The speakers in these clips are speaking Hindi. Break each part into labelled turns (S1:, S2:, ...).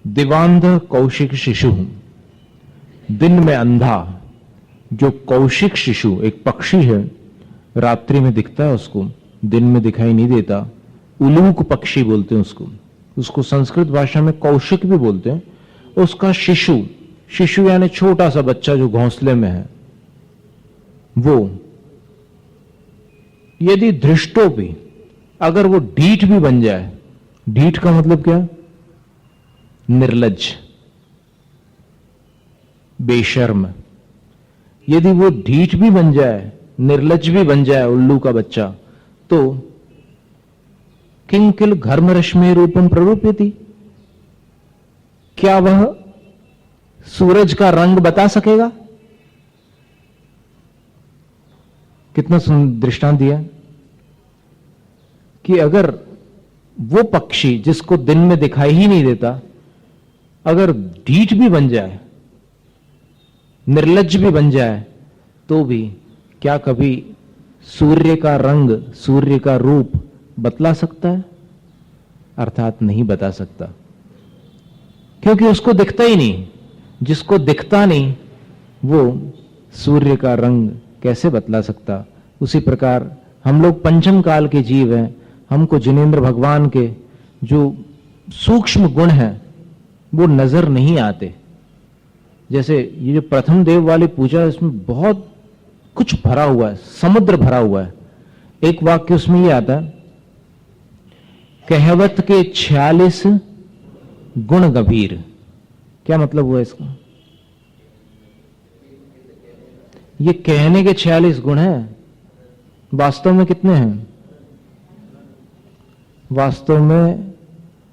S1: दिवांध कौशिक शिशु, दिन में अंधा। जो कौशिक शिशु एक पक्षी है, रात्रि में दिखता है, उसको दिन में दिखाई नहीं देता। उलूक पक्षी बोलते हैं उसको संस्कृत भाषा में कौशिक भी बोलते हैं। उसका शिशु, शिशु यानी छोटा सा बच्चा जो घोंसले में है, वो यदि दृष्टो भी, अगर वो ढीठ भी बन जाए, ढीठ का मतलब क्या? निर्लज्ज, बेशर्म। यदि वो ढीठ भी बन जाए, निर्लज्ज भी बन जाए उल्लू का बच्चा, तो किंकिल घर्म रश्मि रूपम प्ररूप्यति, क्या वह सूरज का रंग बता सकेगा? कितना दृष्टांत दिया कि अगर वो पक्षी जिसको दिन में दिखाई ही नहीं देता, अगर ढीठ भी बन जाए, निर्लज्ज भी बन जाए, तो भी क्या कभी सूर्य का रंग, सूर्य का रूप बतला सकता है? अर्थात नहीं बता सकता, क्योंकि उसको दिखता ही नहीं। जिसको दिखता नहीं वो सूर्य का रंग कैसे बतला सकता? उसी प्रकार हम लोग पंचम काल के जीव हैं। हमको जिनेंद्र भगवान के जो सूक्ष्म गुण हैं वो नजर नहीं आते। जैसे ये जो प्रथम देव वाली पूजा है, इसमें बहुत कुछ भरा हुआ है, समुद्र भरा हुआ है। एक वाक्य उसमें ये आता है, कहवत के 46 गुण गंभीर। क्या मतलब हुआ इसका? ये कहने के 46 गुण हैं, वास्तव में कितने हैं? वास्तव में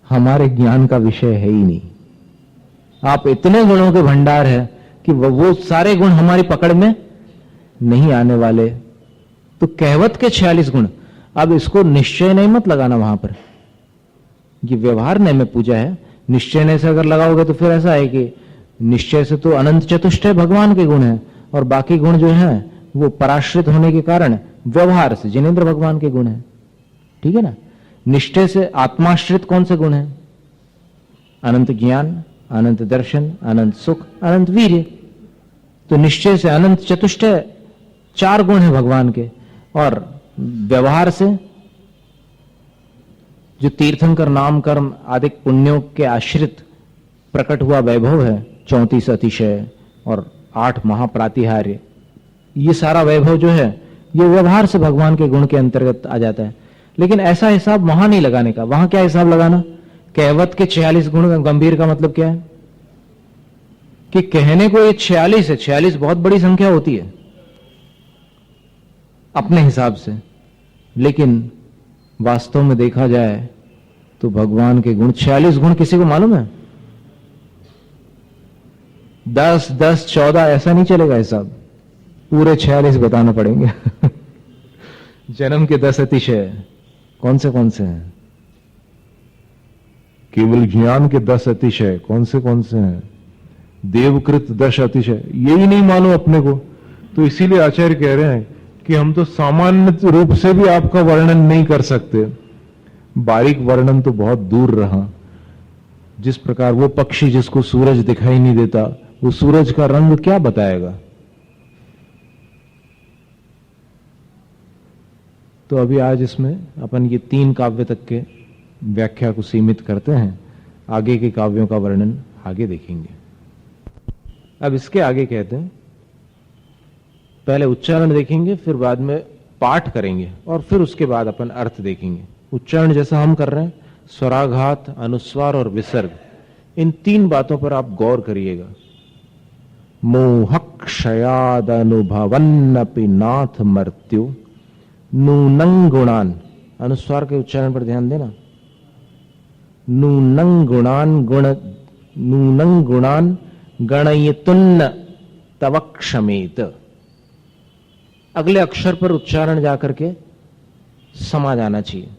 S1: हमारे ज्ञान का विषय है ही नहीं। आप इतने गुणों के भंडार है कि वो सारे गुण हमारी पकड़ में नहीं आने वाले। तो कहवत के 46 गुण, अब इसको निश्चय नहीं मत लगाना वहां पर। ये व्यवहार नय में पूजा है, निश्चय नय से अगर लगाओगे तो फिर ऐसा है कि निश्चय से तो अनंत चतुष्टय भगवान के गुण हैं, और बाकी गुण जो हैं वो पराश्रित होने के कारण व्यवहार से जिनेंद्र भगवान के गुण हैं। ठीक है ना? निश्चय से आत्माश्रित कौन से गुण हैं? अनंत ज्ञान, अनंत दर्शन, अनंत सुख, अनंत वीर्य। तो निश्चय से अनंत चतुष्टय 4 गुण हैं भगवान के, और व्यवहार से जो तीर्थंकर नाम कर्म आदि पुण्यों के आश्रित प्रकट हुआ वैभव है, 34 अतिशय और 8 महाप्रातिहार्य, ये सारा वैभव जो है ये व्यवहार से भगवान के गुण के अंतर्गत आ जाता है। लेकिन ऐसा हिसाब वहां नहीं लगाने का। वहां क्या हिसाब लगाना? कहवत के 46 गुण गंभीर का मतलब क्या है? कि कहने को ये 46 है, 46 बहुत बड़ी संख्या होती है अपने हिसाब से, लेकिन वास्तव में देखा जाए तो भगवान के गुण 46 गुण किसी को मालूम है? 10, 10, 14 ऐसा नहीं चलेगा हिसाब, पूरे 46 बताना पड़ेंगे। जन्म के 10 अतिशय कौन से हैं? केवल ज्ञान के 10 अतिशय कौन से हैं? देवकृत 10 अतिशय, यही नहीं मालूम अपने को। तो इसीलिए आचार्य कह रहे हैं कि हम तो सामान्य रूप से भी आपका वर्णन नहीं कर सकते, बारीक वर्णन तो बहुत दूर रहा। जिस प्रकार वो पक्षी जिसको सूरज दिखाई नहीं देता, वो सूरज का रंग क्या बताएगा? तो अभी आज इसमें अपन ये 3 काव्य तक के व्याख्या को सीमित करते हैं। आगे के काव्यों का वर्णन आगे देखेंगे। अब इसके आगे कहते हैं, पहले उच्चारण देखेंगे, फिर बाद में पाठ करेंगे, और फिर उसके बाद अपन अर्थ देखेंगे। उच्चारण जैसा हम कर रहे हैं, स्वराघात, अनुस्वार और विसर्ग, इन 3 बातों पर आप गौर करिएगा। मोहक्षयाद अनुभवन्नपि नाथ मर्त्यु नूनं गुणान, अनुस्वार के उच्चारण पर ध्यान देना। नूनं गुणान गणयितुन्न तव क्षमेत। अगले अक्षर पर उच्चारण जाकर के समा जाना चाहिए,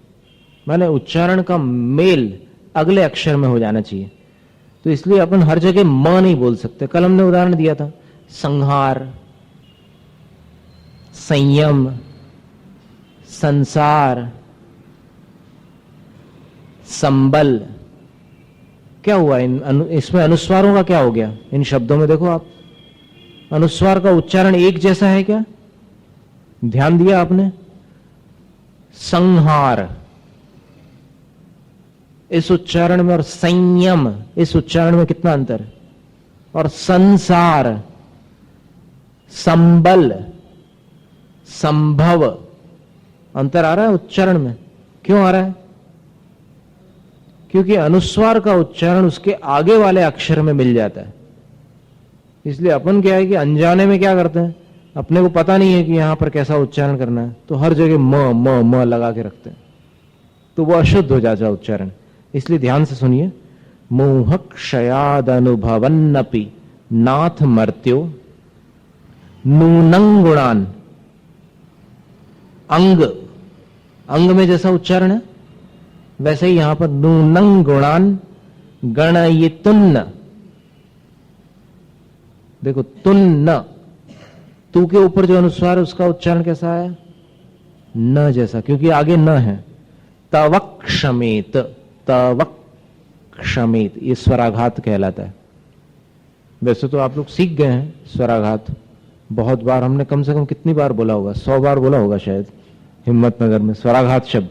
S1: माने उच्चारण का मेल अगले अक्षर में हो जाना चाहिए। तो इसलिए अपन हर जगह म नहीं बोल सकते। कल हमने उदाहरण दिया था, संहार, संयम, संसार, संबल, क्या हुआ इसमें अनुस्वारों का क्या हो गया? इन शब्दों में देखो आप, अनुस्वार का उच्चारण एक जैसा है क्या? ध्यान दिया आपने? संहार इस उच्चारण में और संयम इस उच्चारण में कितना अंतर है? और संसार, संबल, संभव, अंतर आ रहा है उच्चारण में। क्यों आ रहा है? क्योंकि अनुस्वार का उच्चारण उसके आगे वाले अक्षर में मिल जाता है। इसलिए अपन क्या है कि अनजाने में क्या करते हैं, अपने को पता नहीं है कि यहां पर कैसा उच्चारण करना है, तो हर जगह म लगा के रखते हैं, तो वो अशुद्ध हो जाता है उच्चारण। इसलिए ध्यान से सुनिए, मोह क्षयाद अनुभवन्नपि नाथ मर्त्यो नूनं गुणान। अंग, अंग में जैसा उच्चारण है वैसे ही यहां पर नूनं गुणान गणयितुन्न। देखो तुन्न, तू के ऊपर जो अनुस्वार है उसका उच्चारण कैसा है? न जैसा, क्योंकि आगे न है। तवक्षमेत, तवक्षमेत, ये स्वराघात कहलाता है। वैसे तो आप लोग सीख गए हैं स्वराघात, बहुत बार हमने, कम से कम कितनी बार बोला होगा, 100 बार बोला होगा शायद हिम्मतनगर में स्वराघात शब्द,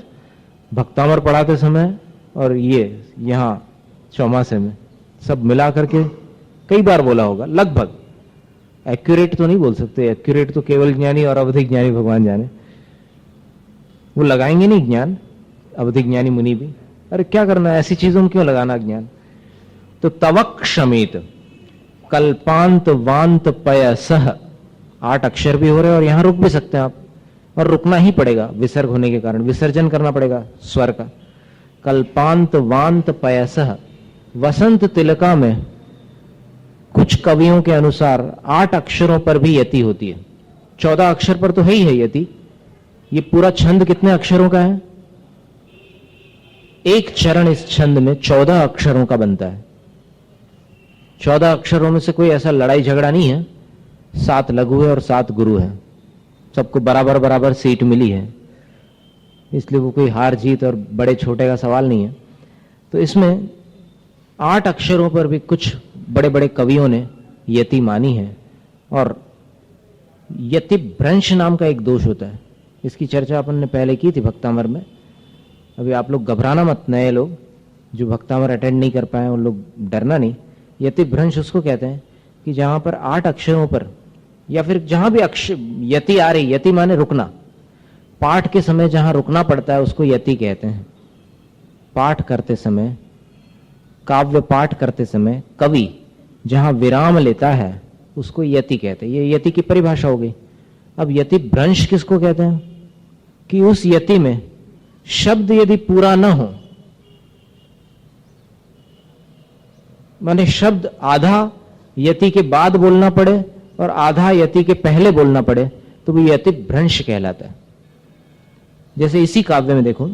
S1: भक्तामर पढ़ाते समय और ये यहां चौमासे में, सब मिला करके कई बार बोला होगा लगभग। एक्यूरेट तो नहीं बोल सकते, एक्यूरेट तो केवल ज्ञानी और अवधिक ज्ञानी भगवान जाने, वो लगाएंगे नहीं ज्ञान, अवधिक ज्ञानी मुनि भी। अरे क्या करना है, ऐसी चीजों में क्यों लगाना ज्ञान? तो तवक्षमेत, कल्पांत वांत पयसह, 8 अक्षर भी हो रहे हैं और यहां रुक भी सकते हैं आप, और रुकना ही पड़ेगा विसर्ग होने के कारण, विसर्जन करना पड़ेगा स्वर का। कल्पांत वांत पयसह। वसंत तिलका में कुछ कवियों के अनुसार 8 अक्षरों पर भी यति होती है। 14 अक्षर पर तो है ही है यति। ये पूरा छंद कितने अक्षरों का है? एक चरण इस छंद में 14 अक्षरों का बनता है। 14 अक्षरों में से कोई ऐसा लड़ाई झगड़ा नहीं है, 7 लघु है और 7 गुरु है, सबको बराबर बराबर सीट मिली है, इसलिए वो कोई हार जीत और बड़े छोटे का सवाल नहीं है। तो इसमें 8 अक्षरों पर भी कुछ बड़े बड़े कवियों ने यति मानी है। और यति भ्रंश नाम का एक दोष होता है, इसकी चर्चा अपन ने पहले की थी भक्तामर में। अभी आप लोग घबराना मत, नए लोग जो भक्तामर अटेंड नहीं कर पाए उन लोग डरना नहीं। यति भ्रंश उसको कहते हैं कि जहां पर 8 अक्षरों पर, या फिर जहां भी अक्षर यति आ रही, यति माने रुकना, पाठ के समय जहां रुकना पड़ता है उसको यति कहते हैं। पाठ करते समय, काव्य पाठ करते समय कवि जहां विराम लेता है उसको यति कहते हैं। ये यति की परिभाषा हो गई। अब यति भ्रंश किसको कहते हैं? कि उस यति में शब्द यदि पूरा न हो, माने शब्द आधा यति के बाद बोलना पड़े और आधा यति के पहले बोलना पड़े, तो वो यति भ्रंश कहलाता है। जैसे इसी काव्य में देखो,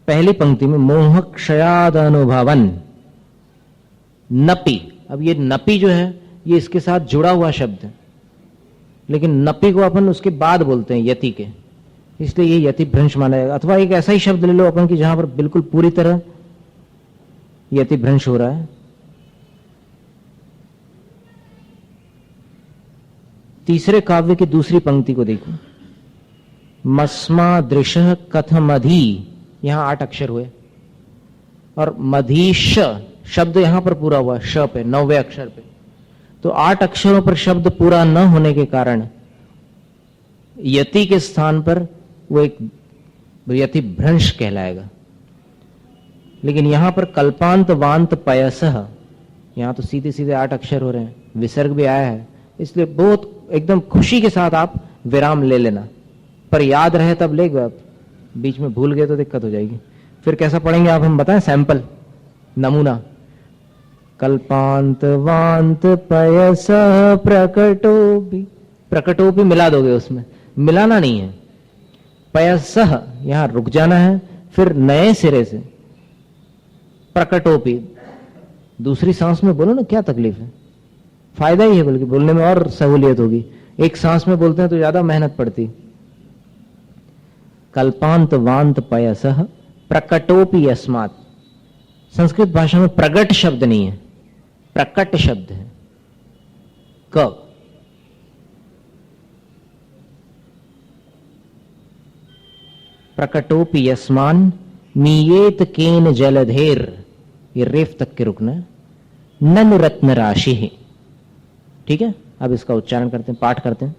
S1: पहली पंक्ति में मोह क्षयाद अनुभवन नपि। अब ये नपि जो है ये इसके साथ जुड़ा हुआ शब्द है, लेकिन नपि को अपन उसके बाद बोलते हैं यति के, इसलिए ये यति भ्रंश माना जाएगा। अथवा एक ऐसा ही शब्द ले लो अपन की जहां पर बिल्कुल पूरी तरह यति भ्रंश हो रहा है। तीसरे काव्य की दूसरी पंक्ति को देखो, मस्मा दृशः कथमधि, यहां 8 अक्षर हुए, और मधीश शब्द यहां पर पूरा हुआ श पे, 9वें अक्षर पे। तो 8 अक्षरों पर शब्द पूरा न होने के कारण यति के स्थान पर वो एक यति भ्रंश कहलाएगा। लेकिन यहां पर कल्पांत वांत पयसह, यहां तो सीधे सीधे 8 अक्षर हो रहे हैं, विसर्ग भी आया है, इसलिए बहुत एकदम खुशी के साथ आप विराम ले लेना, पर याद रहे तब ले गए, आप बीच में भूल गए तो दिक्कत हो जाएगी। फिर कैसा पढ़ेंगे आप, हम बताएं सैंपल, नमूना। कल्पांत वांत पयस प्रकटोपि, प्रकटोपि मिला दोगे उसमें, मिलाना नहीं है। पयसह यहां रुक जाना है, फिर नए सिरे से प्रकटोपि, दूसरी सांस में बोलो ना, क्या तकलीफ है, फायदा ही है, बल्कि बोलने में और सहूलियत होगी। एक सांस में बोलते हैं तो ज्यादा मेहनत पड़ती। कल्पांत वांत पयसः प्रकटोपि यस्मात्। संस्कृत भाषा में प्रगट शब्द नहीं है, प्रकट शब्द है। क प्रकटोपि यस्मान मीयेत केन जलधेर, ये रेफ तक के रुकना है, ननु रत्न राशि है। ठीक है, अब इसका उच्चारण करते हैं, पाठ करते हैं।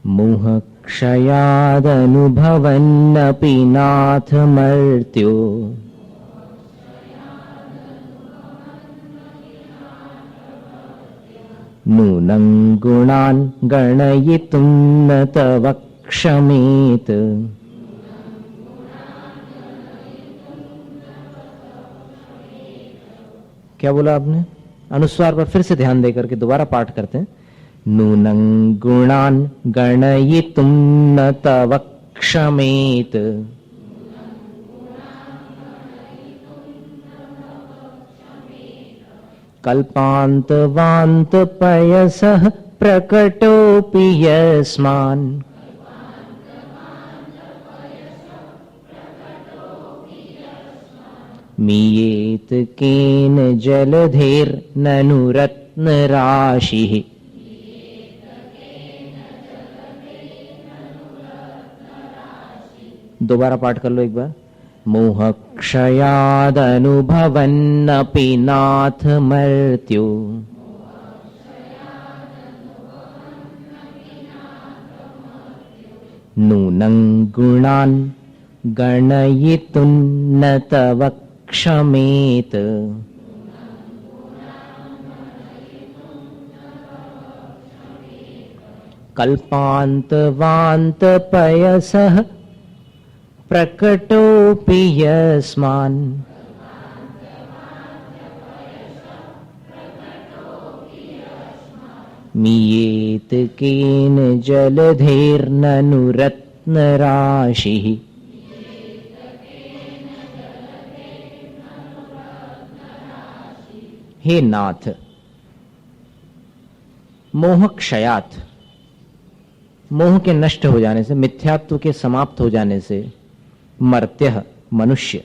S1: मोह क्षयादनुभवन्नपि नाथ मर्त्यो नूनं गुणान् गणयितुं न तव क्षमेत। क्या बोला आपने? अनुस्वार पर फिर से ध्यान देकर के दोबारा पाठ करते हैं। नूनं गुणान् गणयितुं न तव क्षमेत। कल्पांत वांत पयसः प्रकटोपि यस्मान् मीयेत केन जलधेर्ननु रत्न राशिः। दोबारा पाठ कर लो एक बार। मोह क्षयादनुभवन्नपि नाथ मर्त्यो नूनं गुणान् गणयितुं न तव क्षमेत। कल्पांत वांत पयसः प्रकटोपि यस्मान् मीयेत केन जलधेर्ननु रत्न राशिः। हे नाथ, मोह क्षयात, मोह के नष्ट हो जाने से, मिथ्यात्व के समाप्त हो जाने से, मर्त्यः मनुष्य।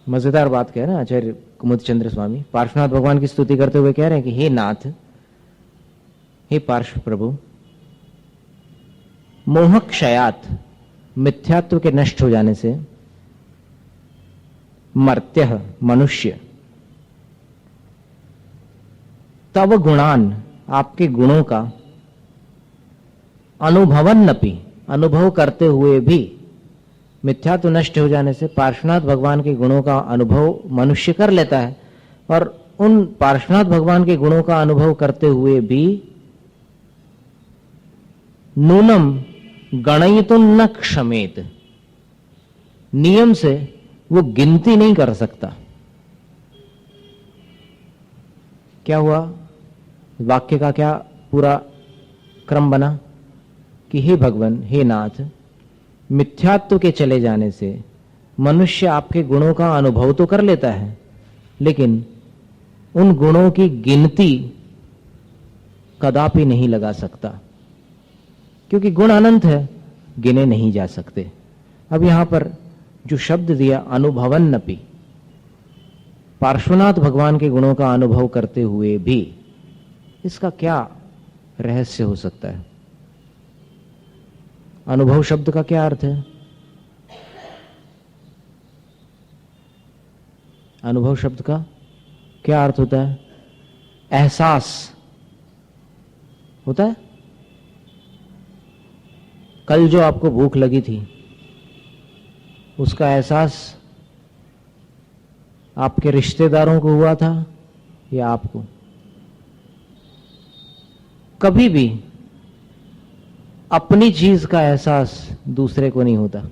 S1: मजेदार बात कह रहे हैं आचार्य कुमुदचंद्र स्वामी, पार्श्वनाथ भगवान की स्तुति करते हुए कह रहे हैं कि हे नाथ, हे पार्श्व प्रभु, मोह क्षयात, मिथ्यात्व के नष्ट हो जाने से, मर्त्यः मनुष्य, तव गुणान, आपके गुणों का, अनुभवन्नपि, अनुभव करते हुए भी, मिथ्यात्व नष्ट हो जाने से पार्श्वनाथ भगवान के गुणों का अनुभव मनुष्य कर लेता है, और उन पार्श्वनाथ भगवान के गुणों का अनुभव करते हुए भी नूनम गणयितुं न क्षमेत, नियम से वो गिनती नहीं कर सकता। क्या हुआ? वाक्य का क्या पूरा क्रम बना कि हे भगवान, हे नाथ, मिथ्यात्व के चले जाने से मनुष्य आपके गुणों का अनुभव तो कर लेता है, लेकिन उन गुणों की गिनती कदापि नहीं लगा सकता, क्योंकि गुण अनंत है, गिने नहीं जा सकते। अब यहां पर जो शब्द दिया अनुभवन्नपि, पार्श्वनाथ भगवान के गुणों का अनुभव करते हुए भी, इसका क्या रहस्य हो सकता है? अनुभव शब्द का क्या अर्थ है? अनुभव शब्द का क्या अर्थ होता है? एहसास होता है। कल जो आपको भूख लगी थी, उसका एहसास आपके रिश्तेदारों को हुआ था या आपको? कभी भी अपनी चीज का एहसास दूसरे को नहीं होता।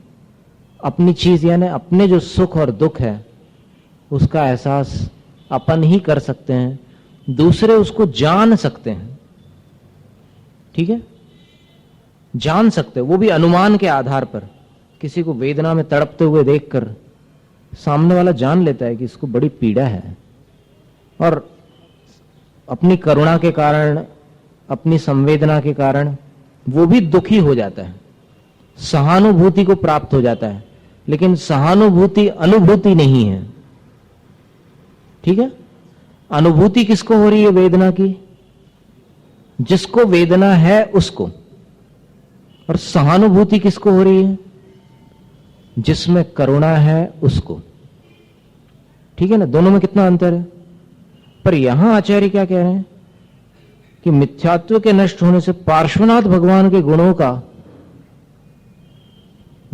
S1: अपनी चीज यानी अपने जो सुख और दुख है उसका एहसास अपन ही कर सकते हैं, दूसरे उसको जान सकते हैं। ठीक है, जान सकते, वो भी अनुमान के आधार पर। किसी को वेदना में तड़पते हुए देखकर सामने वाला जान लेता है कि इसको बड़ी पीड़ा है, और अपनी करुणा के कारण, अपनी संवेदना के कारण वो भी दुखी हो जाता है। सहानुभूति को प्राप्त हो जाता है, लेकिन सहानुभूति अनुभूति नहीं है। ठीक है, अनुभूति किसको हो रही है? वेदना की। जिसको वेदना है उसको। और सहानुभूति किसको हो रही है? जिसमें करुणा है उसको। ठीक है ना, दोनों में कितना अंतर है। पर यहां आचार्य क्या कह रहे हैं कि मिथ्यात्व के नष्ट होने से पार्श्वनाथ भगवान के गुणों का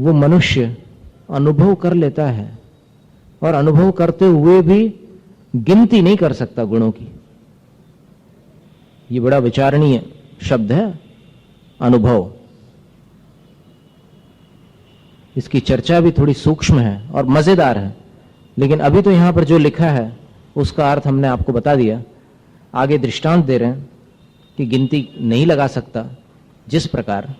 S1: वो मनुष्य अनुभव कर लेता है, और अनुभव करते हुए भी गिनती नहीं कर सकता गुणों की। ये बड़ा विचारणीय शब्द है, अनुभव। इसकी चर्चा भी थोड़ी सूक्ष्म है और मजेदार है, लेकिन अभी तो यहां पर जो लिखा है उसका अर्थ हमने आपको बता दिया। आगे दृष्टांत दे रहे हैं कि गिनती नहीं लगा सकता। जिस प्रकार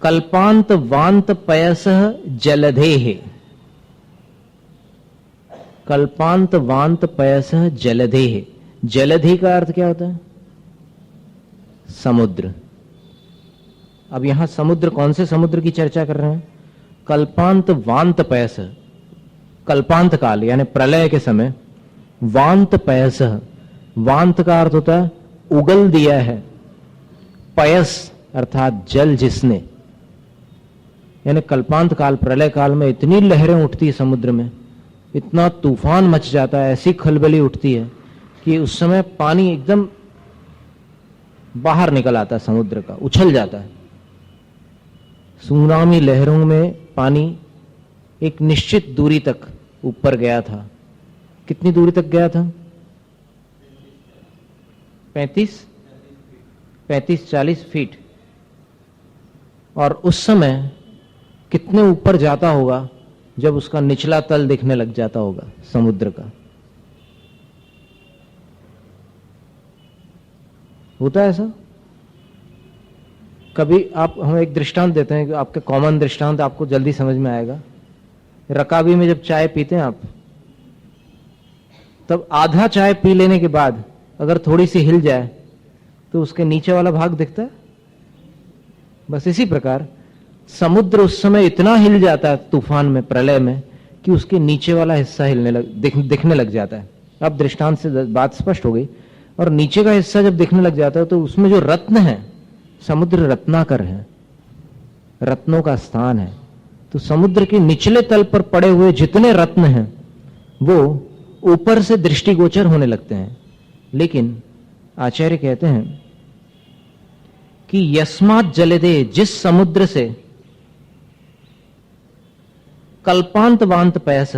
S1: कल्पांत वांत पयसः जलधेः, कल्पांत वांत पयसः जलधेः। जलधि का अर्थ क्या होता है? समुद्र। अब यहां समुद्र, कौन से समुद्र की चर्चा कर रहे हैं? कल्पांत वांत पयस, कल्पांत काल यानी प्रलय के समय। वांत पयस, वांत का अर्थ होता है उगल दिया है। पयस अर्थात जल जिसने, यानी कल्पांत काल, प्रलय काल में इतनी लहरें उठती है समुद्र में, इतना तूफान मच जाता है, ऐसी खलबली उठती है कि उस समय पानी एकदम बाहर निकल आता है समुद्र का, उछल जाता है। सुनामी लहरों में पानी एक निश्चित दूरी तक ऊपर गया था। कितनी दूरी तक गया था? 35-40 फीट। और उस समय कितने ऊपर जाता होगा जब उसका निचला तल दिखने लग जाता होगा समुद्र का। होता है ऐसा? कभी आप, हम एक दृष्टांत देते हैं कि आपके कॉमन दृष्टांत आपको जल्दी समझ में आएगा। रकाबी में जब चाय पीते हैं आप, तब आधा चाय पी लेने के बाद अगर थोड़ी सी हिल जाए तो उसके नीचे वाला भाग दिखता है। बस इसी प्रकार समुद्र उस समय इतना हिल जाता है तूफान में, प्रलय में, कि उसके नीचे वाला हिस्सा दिखने लग जाता है। अब दृष्टांत से बात स्पष्ट हो गई। और नीचे का हिस्सा जब दिखने लग जाता है तो उसमें जो रत्न है, समुद्र रत्नाकर है, रत्नों का स्थान है। तो समुद्र के निचले तल पर पड़े हुए जितने रत्न हैं वो ऊपर से दृष्टिगोचर होने लगते हैं। लेकिन आचार्य कहते हैं कि यस्मात् जलदे, जिस समुद्र से कल्पांत वांत पयस,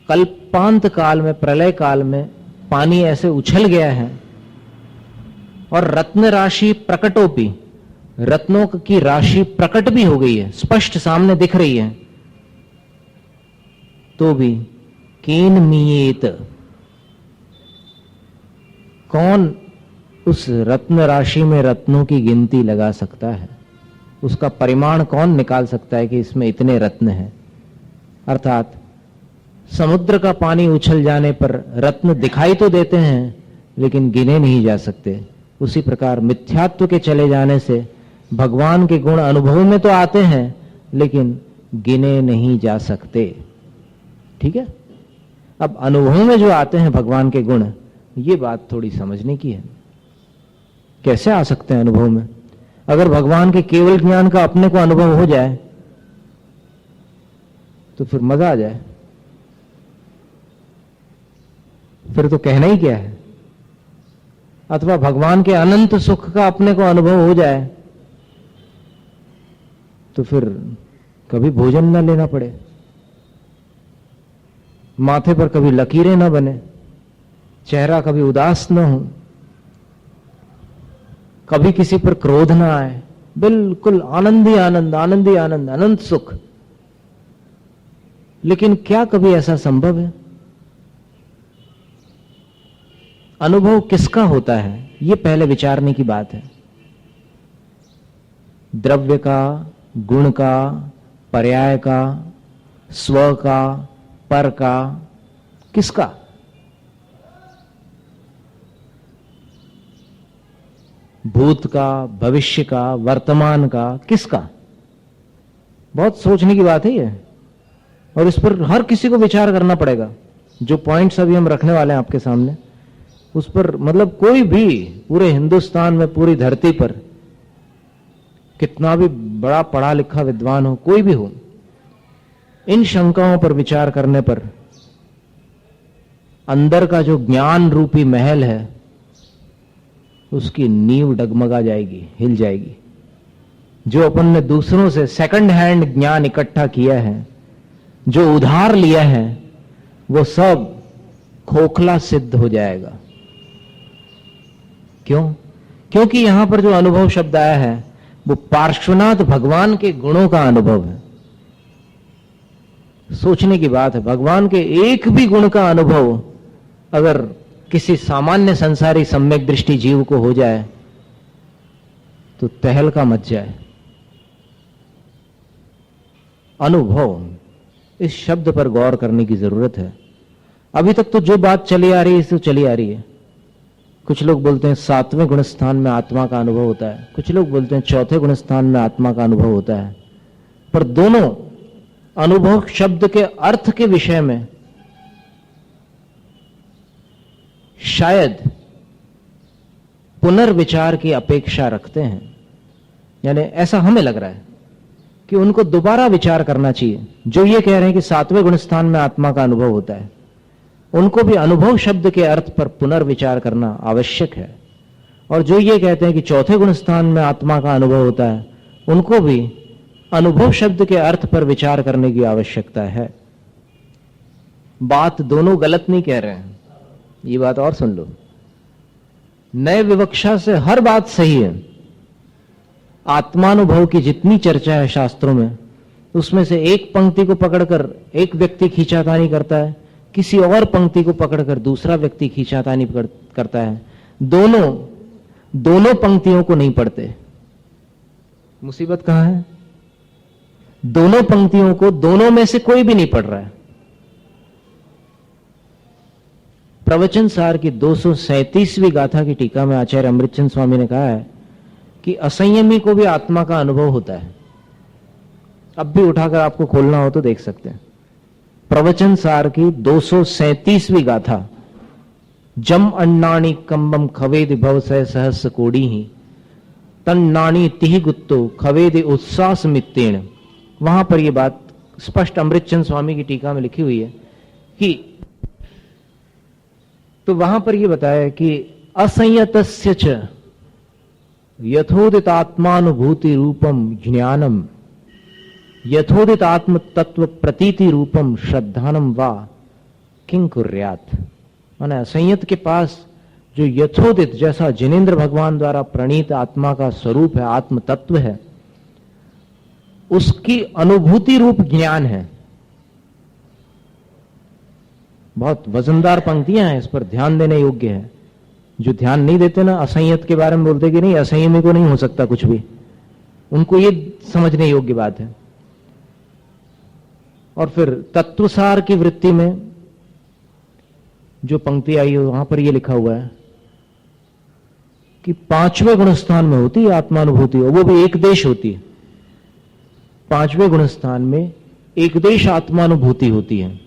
S1: कल्पांत काल में, प्रलय काल में पानी ऐसे उछल गया है और रत्न राशि प्रकटोपी, रत्नों की राशि प्रकट भी हो गई है, स्पष्ट सामने दिख रही है, तो भी केन मियेत, कौन उस रत्न राशि में रत्नों की गिनती लगा सकता है? उसका परिमाण कौन निकाल सकता है कि इसमें इतने रत्न हैं? अर्थात समुद्र का पानी उछल जाने पर रत्न दिखाई तो देते हैं लेकिन गिने नहीं जा सकते। उसी प्रकार मिथ्यात्व के चले जाने से भगवान के गुण अनुभव में तो आते हैं लेकिन गिने नहीं जा सकते। ठीक है, अब अनुभव में जो आते हैं भगवान के गुण, ये बात थोड़ी समझने की है। कैसे आ सकते हैं अनुभव में? अगर भगवान के केवल ज्ञान का अपने को अनुभव हो जाए तो फिर मजा आ जाए, फिर तो कहना ही क्या है। अथवा भगवान के अनंत सुख का अपने को अनुभव हो जाए तो फिर कभी भोजन न लेना पड़े, माथे पर कभी लकीरें न बने, चेहरा कभी उदास न हो, कभी किसी पर क्रोध ना आए, बिल्कुल आनंद ही आनंद, आनंद ही आनंद, अनंत सुख। लेकिन क्या कभी ऐसा संभव है? अनुभव किसका होता है, यह पहले विचारने की बात है। द्रव्य का, गुण का, पर्याय का, स्व का, पर का, किसका? भूत का, भविष्य का, वर्तमान का, किसका? बहुत सोचने की बात है ये, और इस पर हर किसी को विचार करना पड़ेगा। जो पॉइंट्स अभी हम रखने वाले हैं आपके सामने, उस पर मतलब कोई भी पूरे हिंदुस्तान में, पूरी धरती पर कितना भी बड़ा पढ़ा लिखा विद्वान हो, कोई भी हो, इन शंकाओं पर विचार करने पर अंदर का जो ज्ञान रूपी महल है उसकी नींव डगमगा जाएगी, हिल जाएगी। जो अपन ने दूसरों से सेकंड हैंड ज्ञान इकट्ठा किया है, जो उधार लिया है, वो सब खोखला सिद्ध हो जाएगा। क्यों? क्योंकि यहां पर जो अनुभव शब्द आया है वो पार्श्वनाथ भगवान के गुणों का अनुभव है। सोचने की बात है, भगवान के एक भी गुण का अनुभव अगर किसी सामान्य संसारी सम्यक दृष्टि जीव को हो जाए तो तहलका मच जाए। अनुभव, इस शब्द पर गौर करने की जरूरत है। अभी तक तो जो बात चली आ रही है, इसे चली आ रही है। कुछ लोग बोलते हैं 7वें गुण स्थान में आत्मा का अनुभव होता है, कुछ लोग बोलते हैं 4थे गुण स्थान में आत्मा का अनुभव होता है। पर दोनों अनुभव शब्द के अर्थ के विषय में शायद पुनर्विचार की अपेक्षा रखते हैं। यानी ऐसा हमें लग रहा है कि उनको दोबारा विचार करना चाहिए। जो ये कह रहे हैं कि 7वें गुण स्थान में आत्मा का अनुभव होता है, उनको भी अनुभव शब्द के अर्थ पर पुनर्विचार करना आवश्यक है। और जो ये कहते हैं कि 4थे गुण स्थान में आत्मा का अनुभव होता है, उनको भी अनुभव शब्द के अर्थ पर विचार करने की आवश्यकता है। बात दोनों गलत नहीं कह रहे हैं, ये बात और सुन लो। नए विवक्षा से हर बात सही है। आत्मानुभव की जितनी चर्चा है शास्त्रों में, उसमें से एक पंक्ति को पकड़कर एक व्यक्ति खींचातानी करता है, किसी और पंक्ति को पकड़कर दूसरा व्यक्ति खींचातानी करता है। दोनों पंक्तियों को नहीं पढ़ते। मुसीबत कहां है? दोनों पंक्तियों को दोनों में से कोई भी नहीं पढ़ रहा है। प्रवचन सार की 237वीं गाथा की टीका में आचार्य अमृतचंद स्वामी ने कहा है कि असंयमी को भी आत्मा का अनुभव होता है। अब भी उठाकर आपको खोलना हो तो देख सकते हैं। प्रवचन सार की 237वीं गाथा, जम अन्नाणी कंबम खवेदि भवसय सहस्र कोड़ी ही तन्नाणी तिहि गुत्तो खवेदि उत्सास मित्तेण। वहां पर यह बात स्पष्ट अमृतचंद स्वामी की टीका में लिखी हुई है कि, तो वहां पर यह बताया कि असंयतस्य च यथोदितात्मानुभूति रूपम ज्ञानम यथोदित आत्म तत्व प्रतीति रूपम श्रद्धानम वा किं कुर्यात। माने असंयत के पास जो यथोदित, जैसा जिनेन्द्र भगवान द्वारा प्रणीत आत्मा का स्वरूप है, आत्म तत्व है, उसकी अनुभूति रूप ज्ञान है। बहुत वजनदार पंक्तियां हैं, इस पर ध्यान देने योग्य है। जो ध्यान नहीं देते ना, असंयत के बारे में बोलते कि नहीं असंयमी को नहीं हो सकता कुछ भी, उनको ये समझने योग्य बात है। और फिर तत्वसार की वृत्ति में जो पंक्ति आई है, वहां पर यह लिखा हुआ है कि 5वें गुणस्थान में होती है आत्मानुभूति, और वो भी एक देश होती है। 5वें गुणस्थान में एक देश आत्मानुभूति होती है।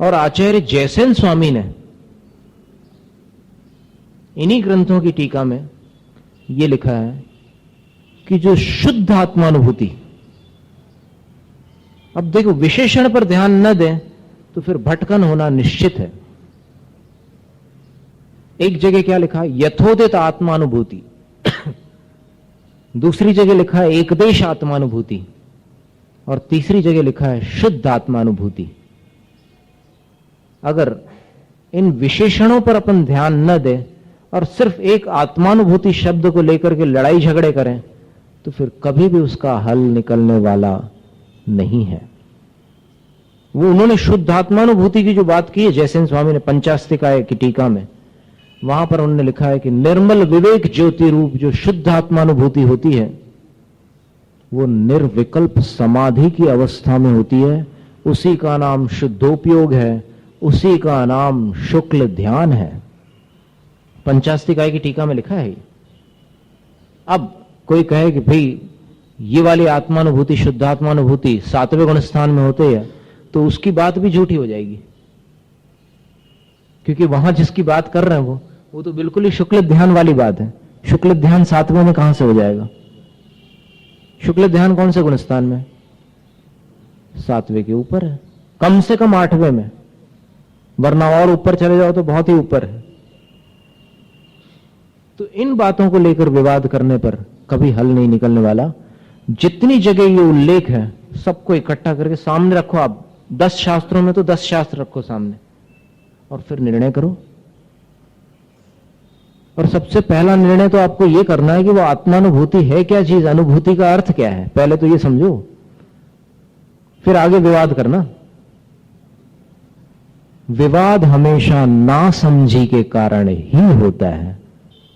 S1: और आचार्य जयसेन स्वामी ने इन्हीं ग्रंथों की टीका में यह लिखा है कि जो शुद्ध आत्मानुभूति, अब देखो विशेषण पर ध्यान न दें तो फिर भटकन होना निश्चित है। एक जगह क्या लिखा है? यथोदित आत्मानुभूति। दूसरी जगह लिखा है एकदेश आत्मानुभूति, और तीसरी जगह लिखा है शुद्ध आत्मानुभूति। अगर इन विशेषणों पर अपन ध्यान न दें और सिर्फ एक आत्मानुभूति शब्द को लेकर के लड़ाई झगड़े करें तो फिर कभी भी उसका हल निकलने वाला नहीं है। वो उन्होंने शुद्ध आत्मानुभूति की जो बात की है जयसेन स्वामी ने पंचास्तिकाय की टीका में, वहां पर उन्होंने लिखा है कि निर्मल विवेक ज्योति रूप जो शुद्ध आत्मानुभूति होती है वो निर्विकल्प समाधि की अवस्था में होती है। उसी का नाम शुद्धोपयोग है, उसी का नाम शुक्ल ध्यान है। पंचास्तिकाय की टीका में लिखा है। अब कोई कहे कि भाई ये वाली आत्मानुभूति, शुद्धात्मानुभूति 7वें गुण स्थान में होते हैं, तो उसकी बात भी झूठी हो जाएगी, क्योंकि वहां जिसकी बात कर रहे हैं वो तो बिल्कुल ही शुक्ल ध्यान वाली बात है। शुक्ल ध्यान 7वें में कहां से हो जाएगा? शुक्ल ध्यान कौन से गुण स्थान में? 7वें के ऊपर है, कम से कम 8वें में, वरना और ऊपर चले जाओ तो बहुत ही ऊपर है। तो इन बातों को लेकर विवाद करने पर कभी हल नहीं निकलने वाला। जितनी जगह ये उल्लेख है सबको इकट्ठा करके सामने रखो। आप 10 शास्त्रों में तो 10 शास्त्र रखो सामने और फिर निर्णय करो। और सबसे पहला निर्णय तो आपको यह करना है कि वो आत्मानुभूति है क्या चीज, अनुभूति का अर्थ क्या है, पहले तो ये समझो, फिर आगे विवाद करना। विवाद हमेशा नासमझी के कारण ही होता है,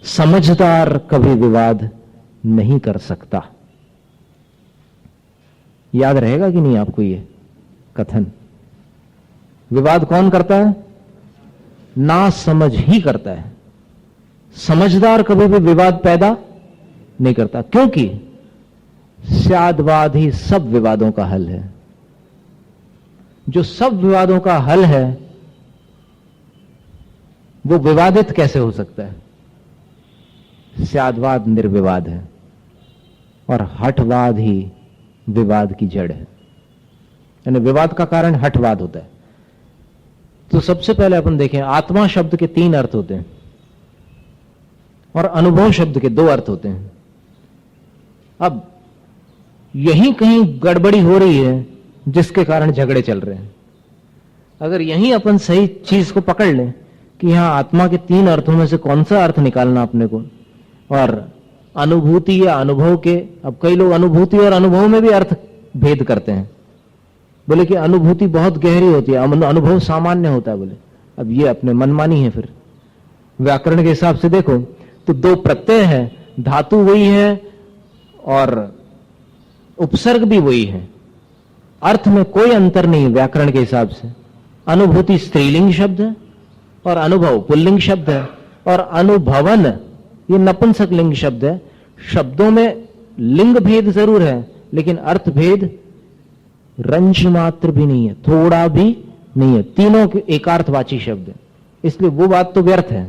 S1: समझदार कभी विवाद नहीं कर सकता। याद रहेगा कि नहीं आपको ये कथन? विवाद कौन करता है? नासमझ ही करता है। समझदार कभी भी विवाद पैदा नहीं करता, क्योंकि स्यादवाद ही सब विवादों का हल है। जो सब विवादों का हल है वो विवादित कैसे हो सकता है? स्यादवाद निर्विवाद है और हठवाद ही विवाद की जड़ है, यानी विवाद का कारण हठवाद होता है। तो सबसे पहले अपन देखें, आत्मा शब्द के 3 अर्थ होते हैं और अनुभव शब्द के 2 अर्थ होते हैं। अब यहीं कहीं गड़बड़ी हो रही है जिसके कारण झगड़े चल रहे हैं। अगर यहीं अपन सही चीज को पकड़ लें कि यहां आत्मा के 3 अर्थों में से कौन सा अर्थ निकालना अपने को, और अनुभूति या अनुभव के, अब कई लोग अनुभूति और अनुभव में भी अर्थ भेद करते हैं, बोले कि अनुभूति बहुत गहरी होती है, अनुभव सामान्य होता है। बोले अब ये अपने मनमानी है। फिर व्याकरण के हिसाब से देखो तो 2 प्रत्यय है, धातु वही है और उपसर्ग भी वही है, अर्थ में कोई अंतर नहीं है व्याकरण के हिसाब से। अनुभूति स्त्रीलिंग शब्द है और अनुभव पुल्लिंग शब्द है, और अनुभवन ये नपुंसक लिंग शब्द है। शब्दों में लिंग भेद जरूर है, लेकिन अर्थ भेद रंश मात्र भी नहीं है, थोड़ा भी नहीं है। तीनों के एकार्थवाची शब्द है। इसलिए वो बात तो व्यर्थ है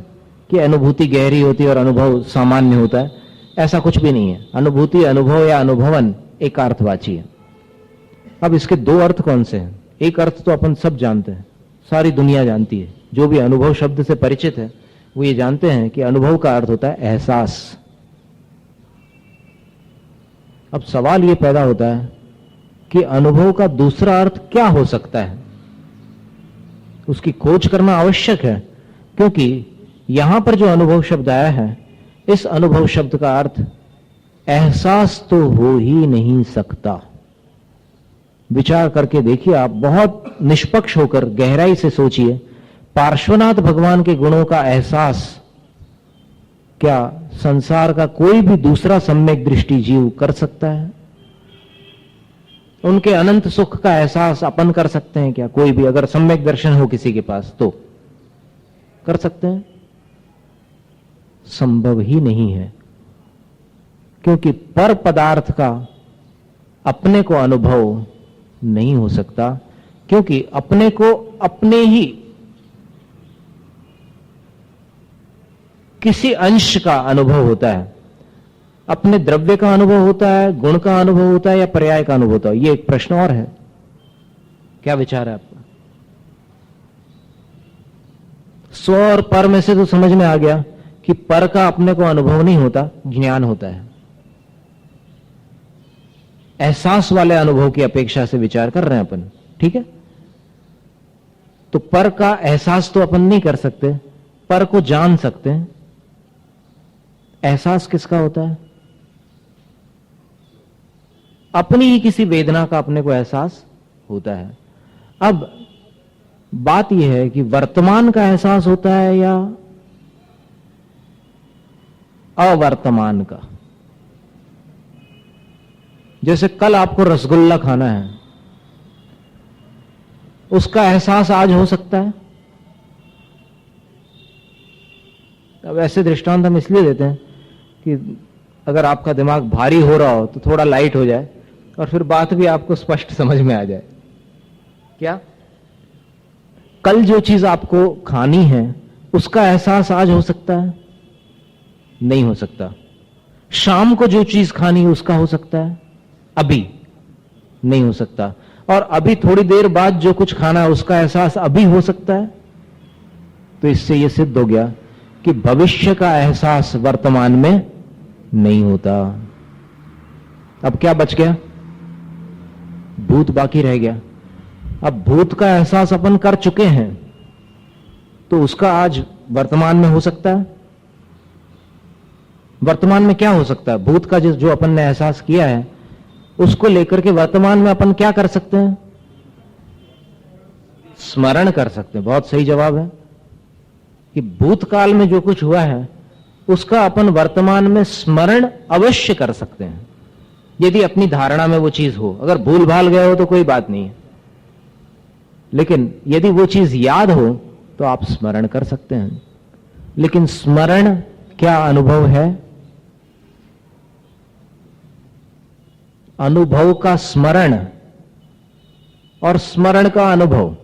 S1: कि अनुभूति गहरी होती है और अनुभव सामान्य होता है, ऐसा कुछ भी नहीं है। अनुभूति, अनुभव या अनुभवन एकार्थवाची है। अब इसके 2 अर्थ कौन से हैं? एक अर्थ तो अपन सब जानते हैं, सारी दुनिया जानती है। जो भी अनुभव शब्द से परिचित है वो ये जानते हैं कि अनुभव का अर्थ होता है एहसास। अब सवाल ये पैदा होता है कि अनुभव का दूसरा अर्थ क्या हो सकता है? उसकी खोज करना आवश्यक है, क्योंकि यहां पर जो अनुभव शब्द आया है, इस अनुभव शब्द का अर्थ एहसास तो हो ही नहीं सकता। विचार करके देखिए, आप बहुत निष्पक्ष होकर गहराई से सोचिए, पार्श्वनाथ भगवान के गुणों का एहसास क्या संसार का कोई भी दूसरा सम्यक दृष्टि जीव कर सकता है? उनके अनंत सुख का एहसास अपन कर सकते हैं क्या? कोई भी अगर सम्यक दर्शन हो किसी के पास तो कर सकते हैं? संभव ही नहीं है, क्योंकि पर पदार्थ का अपने को अनुभव नहीं हो सकता, क्योंकि अपने को अपने ही किसी अंश का अनुभव होता है। अपने द्रव्य का अनुभव होता है, गुण का अनुभव होता है, या पर्याय का अनुभव होता है? ये एक प्रश्न और है। क्या विचार है आपका? स्व और पर में से तो समझ में आ गया कि पर का अपने को अनुभव नहीं होता, ज्ञान होता है। एहसास वाले अनुभव की अपेक्षा से विचार कर रहे हैं अपन, ठीक है? तो पर का एहसास तो अपन नहीं कर सकते, पर को जान सकते हैं। एहसास किसका होता है? अपनी ही किसी वेदना का अपने को एहसास होता है। अब बात यह है कि वर्तमान का एहसास होता है या अवर्तमान का। जैसे कल आपको रसगुल्ला खाना है, उसका एहसास आज हो सकता है? अब ऐसे दृष्टांत हम इसलिए देते हैं कि अगर आपका दिमाग भारी हो रहा हो तो थोड़ा लाइट हो जाए और फिर बात भी आपको स्पष्ट समझ में आ जाए। क्या कल जो चीज आपको खानी है उसका एहसास आज हो सकता है? नहीं हो सकता। शाम को जो चीज खानी है उसका हो सकता है, अभी नहीं हो सकता। और अभी थोड़ी देर बाद जो कुछ खाना है उसका एहसास अभी हो सकता है। तो इससे यह सिद्ध हो गया कि भविष्य का एहसास वर्तमान में नहीं होता। अब क्या बच गया? भूत बाकी रह गया। अब भूत का एहसास अपन कर चुके हैं तो उसका आज वर्तमान में हो सकता है? वर्तमान में क्या हो सकता है? भूत का जो अपन ने एहसास किया है उसको लेकर के वर्तमान में अपन क्या कर सकते हैं? स्मरण कर सकते हैं। बहुत सही जवाब है कि भूतकाल में जो कुछ हुआ है उसका अपन वर्तमान में स्मरण अवश्य कर सकते हैं, यदि अपनी धारणा में वो चीज हो। अगर भूल भाल गए हो तो कोई बात नहीं है, लेकिन यदि वो चीज याद हो तो आप स्मरण कर सकते हैं। लेकिन स्मरण क्या अनुभव है? अनुभव का स्मरण और स्मरण का अनुभव